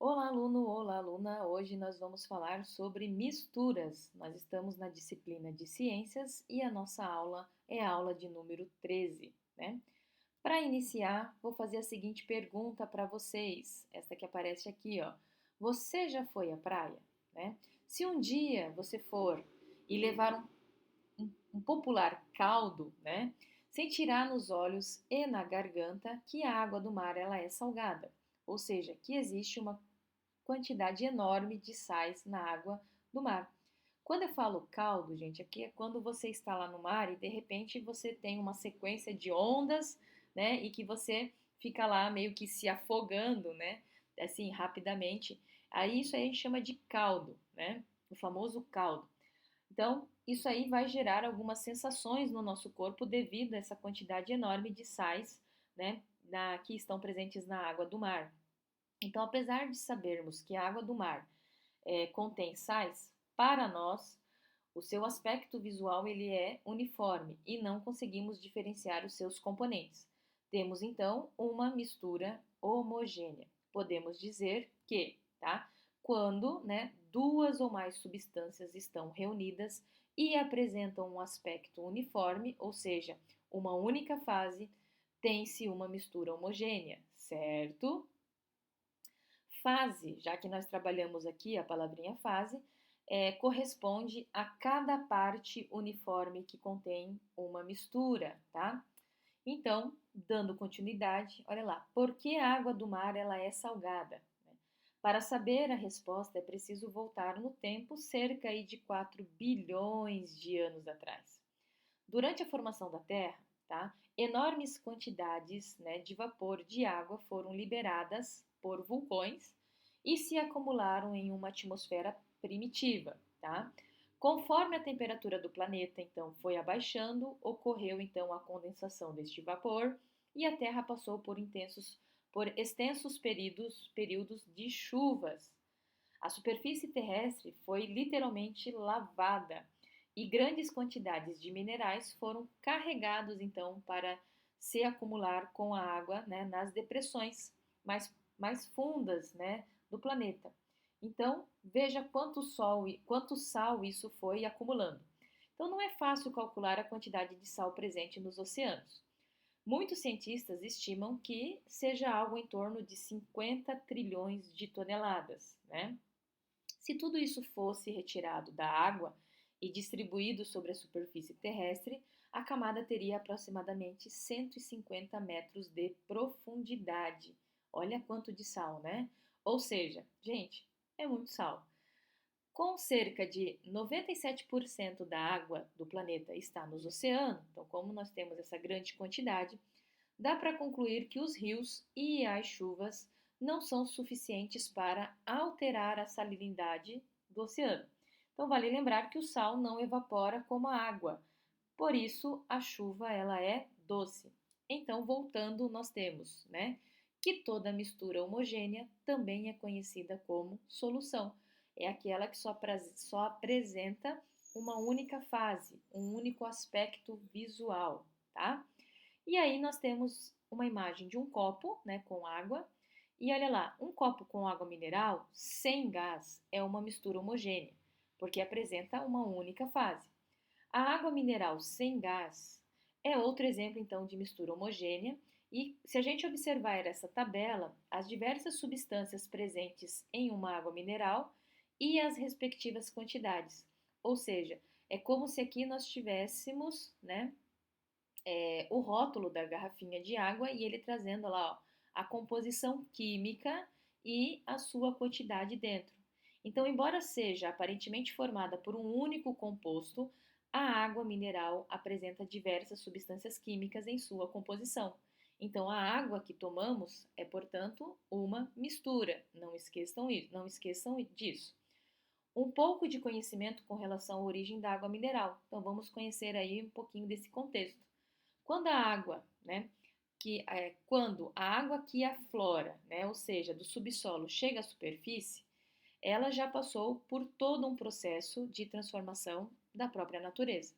Olá, aluno, olá, aluna. Hoje nós vamos falar sobre misturas. Nós estamos na disciplina de ciências e a nossa aula é a aula de número 13, né? Para iniciar, vou fazer a seguinte pergunta para vocês. Esta que aparece aqui, ó. Você já foi à praia, né? Se um dia você for e levar um popular caldo, né? Sentirá nos olhos e na garganta que a água do mar ela é salgada, ou seja, que existe uma quantidade enorme de sais na água do mar. Quando eu falo caldo, gente, aqui é quando você está lá no mar e de repente você tem uma sequência de ondas, né, e que você fica lá meio que se afogando, né, assim, rapidamente. Aí isso aí a gente chama de caldo, né, o famoso caldo. Então, isso aí vai gerar algumas sensações no nosso corpo devido a essa quantidade enorme de sais, né, que estão presentes na água do mar. Então, apesar de sabermos que a água do mar contém sais, para nós, o seu aspecto visual ele é uniforme e não conseguimos diferenciar os seus componentes. Temos então uma mistura homogênea. Podemos dizer que, tá? Quando, né, duas ou mais substâncias estão reunidas e apresentam um aspecto uniforme, ou seja, uma única fase, tem-se uma mistura homogênea, certo? Fase, já que nós trabalhamos aqui a palavrinha fase, corresponde a cada parte uniforme que contém uma mistura, tá? Então, dando continuidade, olha lá, por que a água do mar ela é salgada? Para saber a resposta é preciso voltar no tempo cerca aí de 4 bilhões de anos atrás. Durante a formação da Terra, tá, enormes quantidades, né, de vapor de água foram liberadas por vulcões e se acumularam em uma atmosfera primitiva. Tá? Conforme a temperatura do planeta então foi abaixando, ocorreu então a condensação deste vapor e a Terra passou por extensos períodos de chuvas. A superfície terrestre foi literalmente lavada e grandes quantidades de minerais foram carregados então para se acumular com a água, né, nas depressões mais fundas, né, do planeta. Então veja quanto sal isso foi acumulando. Então não é fácil calcular a quantidade de sal presente nos oceanos. Muitos cientistas estimam que seja algo em torno de 50 trilhões de toneladas, né? Se tudo isso fosse retirado da água e distribuído sobre a superfície terrestre, a camada teria aproximadamente 150 metros de profundidade. Olha quanto de sal, né? Ou seja, gente, é muito sal. Com cerca de 97% da água do planeta está nos oceanos, então, como nós temos essa grande quantidade, dá para concluir que os rios e as chuvas não são suficientes para alterar a salinidade do oceano. Então vale lembrar que o sal não evapora como a água, por isso a chuva ela é doce. Então voltando nós temos, né, que toda mistura homogênea também é conhecida como solução. É aquela que só apresenta uma única fase, um único aspecto visual, tá? E aí nós temos uma imagem de um copo, né, com água. E olha lá, um copo com água mineral sem gás é uma mistura homogênea, porque apresenta uma única fase. A água mineral sem gás é outro exemplo então de mistura homogênea. E se a gente observar essa tabela, as diversas substâncias presentes em uma água mineral e as respectivas quantidades. Ou seja, é como se aqui nós tivéssemos, né, o rótulo da garrafinha de água e ele trazendo lá ó, a composição química e a sua quantidade dentro. Então, embora seja aparentemente formada por um único composto, a água mineral apresenta diversas substâncias químicas em sua composição. Então, a água que tomamos é, portanto, uma mistura. Não esqueçam disso. Um pouco de conhecimento com relação à origem da água mineral. Então, vamos conhecer aí um pouquinho desse contexto. Quando a água, né, quando a água que aflora, né, ou seja, do subsolo, chega à superfície, ela já passou por todo um processo de transformação da própria natureza.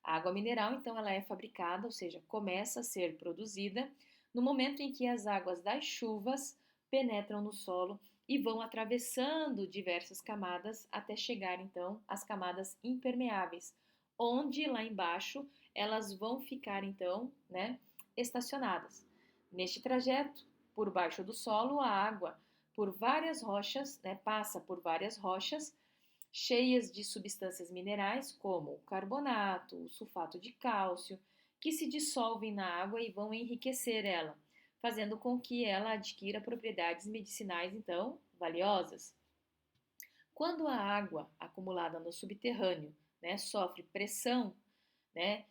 A água mineral, então, ela é fabricada, ou seja, começa a ser produzida no momento em que as águas das chuvas penetram no solo e vão atravessando diversas camadas até chegar então às camadas impermeáveis, onde lá embaixo elas vão ficar então, né, estacionadas. Neste trajeto, por baixo do solo, a água por várias rochas, né, passa por várias rochas cheias de substâncias minerais como o carbonato, o sulfato de cálcio, que se dissolvem na água e vão enriquecer ela, fazendo com que ela adquira propriedades medicinais então valiosas. Quando a água acumulada no subterrâneo, né, sofre pressão, né,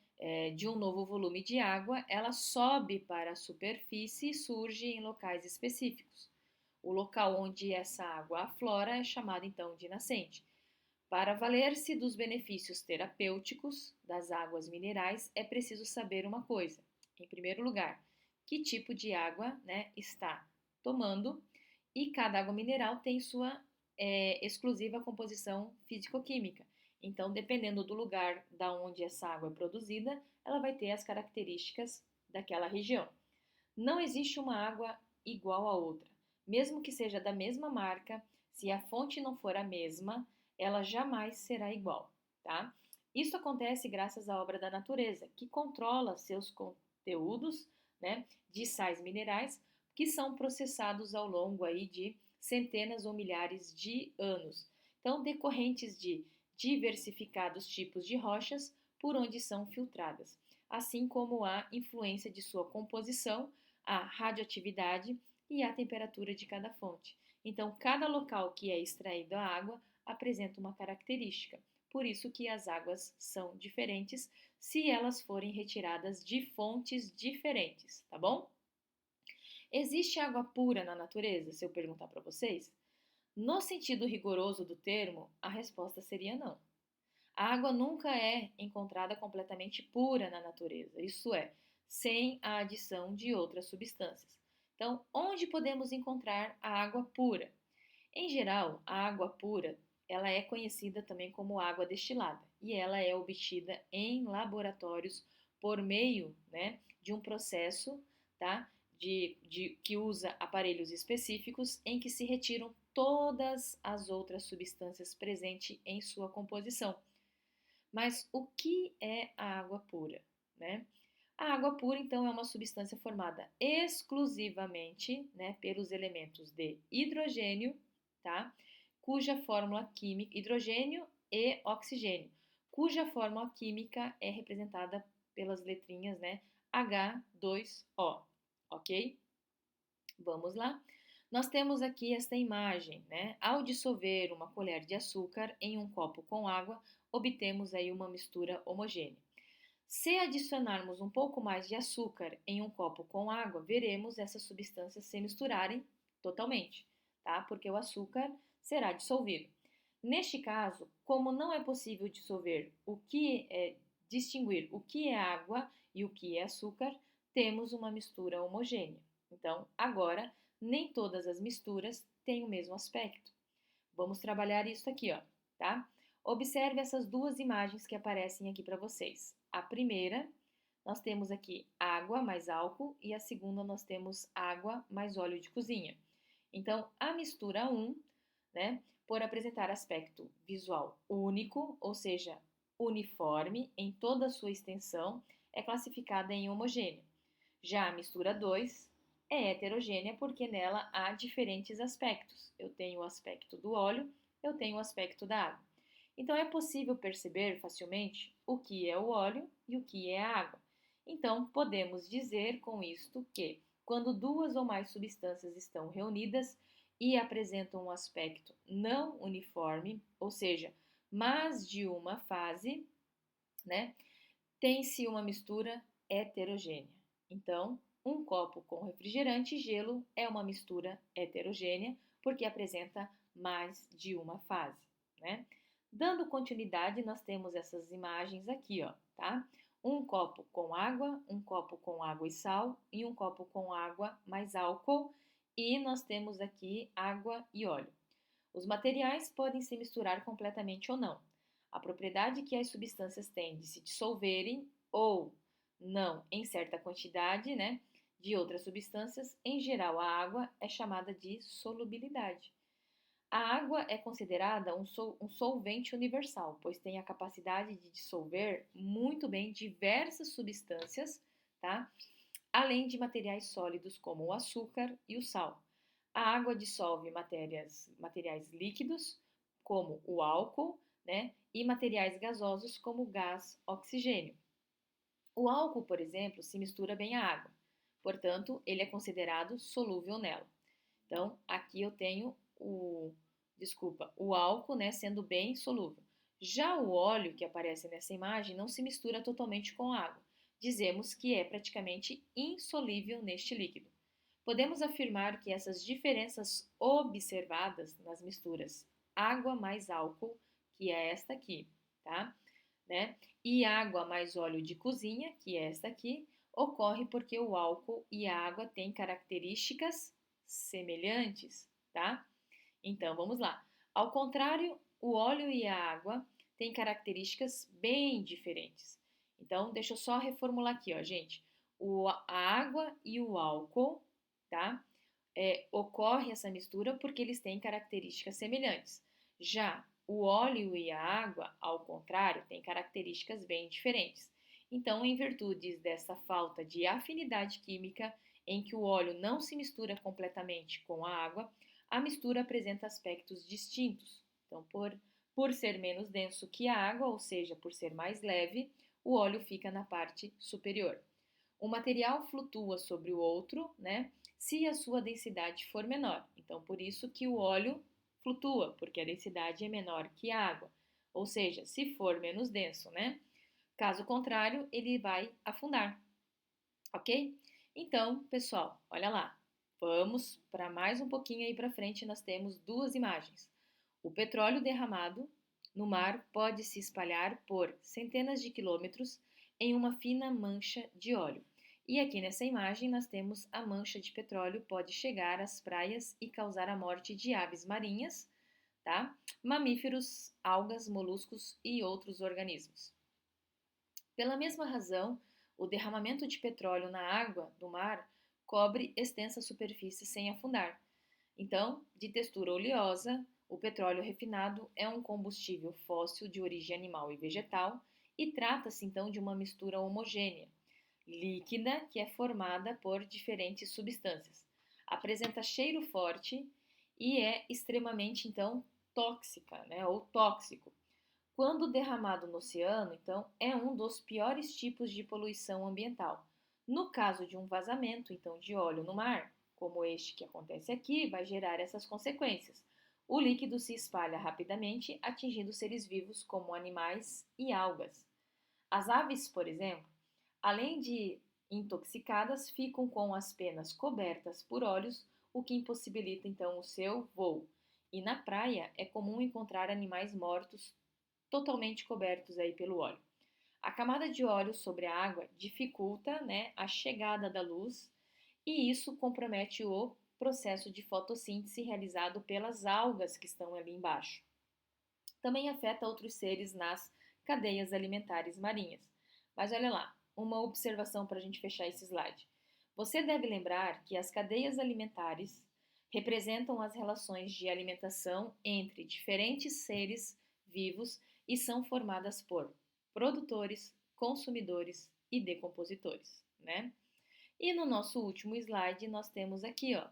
de um novo volume de água, ela sobe para a superfície e surge em locais específicos. O local onde essa água aflora é chamado então de nascente. Para valer-se dos benefícios terapêuticos das águas minerais, é preciso saber uma coisa. Em primeiro lugar, que tipo de água, né, está tomando, e cada água mineral tem sua exclusiva composição físico-química. Então, dependendo do lugar da onde essa água é produzida, ela vai ter as características daquela região. Não existe uma água igual a outra. Mesmo que seja da mesma marca, se a fonte não for a mesma, ela jamais será igual, tá? Isso acontece graças à obra da natureza, que controla seus conteúdos, né, de sais minerais, que são processados ao longo aí de centenas ou milhares de anos. Então, decorrentes de diversificados tipos de rochas por onde são filtradas, assim como a influência de sua composição, a radioatividade e a temperatura de cada fonte. Então, cada local que é extraído a água apresenta uma característica. Por isso que as águas são diferentes se elas forem retiradas de fontes diferentes, tá bom? Existe água pura na natureza? Se eu perguntar para vocês, no sentido rigoroso do termo, a resposta seria não. A água nunca é encontrada completamente pura na natureza, isso é, sem a adição de outras substâncias. Então, onde podemos encontrar a água pura? Em geral, a água pura, ela é conhecida também como água destilada e ela é obtida em laboratórios por meio, né, de um processo, tá, que usa aparelhos específicos em que se retiram todas as outras substâncias presentes em sua composição. Mas o que é a água pura, né? A água pura, então, é uma substância formada exclusivamente, né, pelos elementos de hidrogênio, tá? Cuja fórmula química, hidrogênio e oxigênio, cuja fórmula química é representada pelas letrinhas, né, H2O, ok? Vamos lá? Nós temos aqui esta imagem, né? Ao dissolver uma colher de açúcar em um copo com água, obtemos aí uma mistura homogênea. Se adicionarmos um pouco mais de açúcar em um copo com água, veremos essas substâncias se misturarem totalmente, tá? Porque o açúcar será dissolvido. Neste caso, como não é possível distinguir o que é água e o que é açúcar, temos uma mistura homogênea. Então, agora, nem todas as misturas têm o mesmo aspecto. Vamos trabalhar isso aqui, ó, tá? Observe essas duas imagens que aparecem aqui para vocês. A primeira, nós temos aqui água mais álcool e a segunda nós temos água mais óleo de cozinha. Então, a mistura 1, né, por apresentar aspecto visual único, ou seja, uniforme em toda a sua extensão, é classificada em homogênea. Já a mistura 2 é heterogênea porque nela há diferentes aspectos. Eu tenho o aspecto do óleo, eu tenho o aspecto da água. Então é possível perceber facilmente o que é o óleo e o que é a água. Então podemos dizer com isto que, quando duas ou mais substâncias estão reunidas e apresentam um aspecto não uniforme, ou seja, mais de uma fase, né, tem-se uma mistura heterogênea. Então, um copo com refrigerante e gelo é uma mistura heterogênea porque apresenta mais de uma fase, né? Dando continuidade, nós temos essas imagens aqui, ó, tá? Um copo com água, um copo com água e sal e um copo com água mais álcool e nós temos aqui água e óleo. Os materiais podem se misturar completamente ou não. A propriedade que as substâncias têm de se dissolverem ou não em certa quantidade, né, de outras substâncias, em geral a água é chamada de solubilidade. A água é considerada um solvente universal, pois tem a capacidade de dissolver muito bem diversas substâncias, tá? Além de materiais sólidos como o açúcar e o sal. A água dissolve materiais líquidos, como o álcool, né? E materiais gasosos, como o gás oxigênio. O álcool, por exemplo, se mistura bem à água, portanto, ele é considerado solúvel nela. Então, aqui eu tenho o álcool, né, sendo bem solúvel. Já o óleo que aparece nessa imagem não se mistura totalmente com a água. Dizemos que é praticamente insolúvel neste líquido. Podemos afirmar que essas diferenças observadas nas misturas água mais álcool, que é esta aqui, tá? Né? E água mais óleo de cozinha, que é esta aqui, ocorre porque o álcool e a água têm características semelhantes, tá? Então, vamos lá. Ao contrário, o óleo e a água têm características bem diferentes. Então, deixa eu só reformular aqui, ó, gente. A água e o álcool, tá? Ocorre essa mistura porque eles têm características semelhantes. Já o óleo e a água, ao contrário, têm características bem diferentes. Então, em virtude dessa falta de afinidade química, em que o óleo não se mistura completamente com a água, a mistura apresenta aspectos distintos. Então, por ser menos denso que a água, ou seja, por ser mais leve, o óleo fica na parte superior. O material flutua sobre o outro, né, se a sua densidade for menor. Então, por isso que o óleo flutua, porque a densidade é menor que a água. Ou seja, se for menos denso, né? Caso contrário, ele vai afundar, ok? Então, pessoal, olha lá. Vamos para mais um pouquinho aí para frente, nós temos duas imagens. O petróleo derramado no mar pode se espalhar por centenas de quilômetros em uma fina mancha de óleo. E aqui nessa imagem nós temos a mancha de petróleo pode chegar às praias e causar a morte de aves marinhas, tá? Mamíferos, algas, moluscos e outros organismos. Pela mesma razão, o derramamento de petróleo na água do mar cobre extensa superfície sem afundar. Então, de textura oleosa, o petróleo refinado é um combustível fóssil de origem animal e vegetal e trata-se então de uma mistura homogênea, líquida que é formada por diferentes substâncias. Apresenta cheiro forte e é extremamente então tóxica, né, ou tóxico. Quando derramado no oceano, então, é um dos piores tipos de poluição ambiental. No caso de um vazamento, então, de óleo no mar, como este que acontece aqui, vai gerar essas consequências. O líquido se espalha rapidamente, atingindo seres vivos como animais e algas. As aves, por exemplo, além de intoxicadas, ficam com as penas cobertas por óleos, o que impossibilita então o seu voo. E na praia é comum encontrar animais mortos totalmente cobertos aí pelo óleo. A camada de óleo sobre a água dificulta, né, a chegada da luz e isso compromete o processo de fotossíntese realizado pelas algas que estão ali embaixo. Também afeta outros seres nas cadeias alimentares marinhas. Mas olha lá, uma observação para a gente fechar esse slide. Você deve lembrar que as cadeias alimentares representam as relações de alimentação entre diferentes seres vivos e são formadas por produtores, consumidores e decompositores, né? E no nosso último slide nós temos aqui, ó,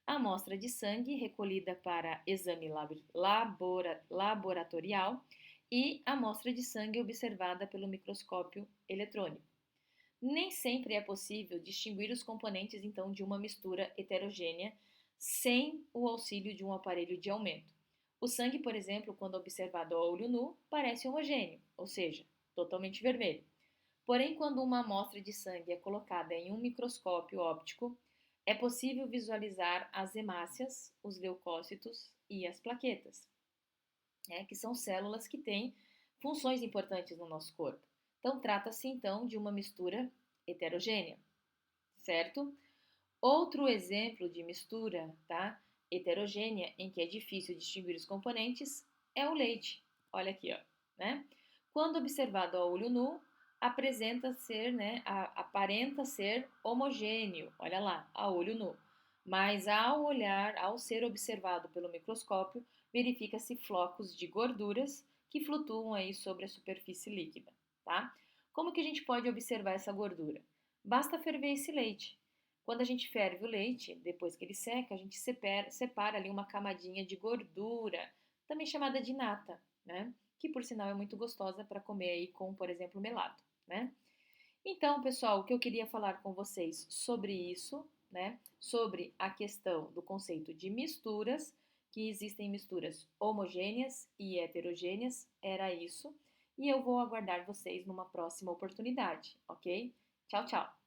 a amostra de sangue recolhida para exame laboratorial e a amostra de sangue observada pelo microscópio eletrônico. Nem sempre é possível distinguir os componentes então de uma mistura heterogênea sem o auxílio de um aparelho de aumento. O sangue, por exemplo, quando observado a olho nu, parece homogêneo, ou seja, totalmente vermelho. Porém, quando uma amostra de sangue é colocada em um microscópio óptico, é possível visualizar as hemácias, os leucócitos e as plaquetas, né, que são células que têm funções importantes no nosso corpo. Então, trata-se então de uma mistura heterogênea, certo? Outro exemplo de mistura, tá, heterogênea, em que é difícil distinguir os componentes, é o leite. Olha aqui, ó, né? Quando observado a olho nu, apresenta ser, né, aparenta ser homogêneo, olha lá, a olho nu. Mas ao olhar, ao ser observado pelo microscópio, verifica-se flocos de gorduras que flutuam aí sobre a superfície líquida, tá? Como que a gente pode observar essa gordura? Basta ferver esse leite. Quando a gente ferve o leite, depois que ele seca, a gente separa ali uma camadinha de gordura, também chamada de nata, né? Que por sinal é muito gostosa para comer aí com, por exemplo, melado, né? Então, pessoal, o que eu queria falar com vocês sobre isso, né? Sobre a questão do conceito de misturas, que existem misturas homogêneas e heterogêneas, era isso. E eu vou aguardar vocês numa próxima oportunidade, ok? Tchau, tchau!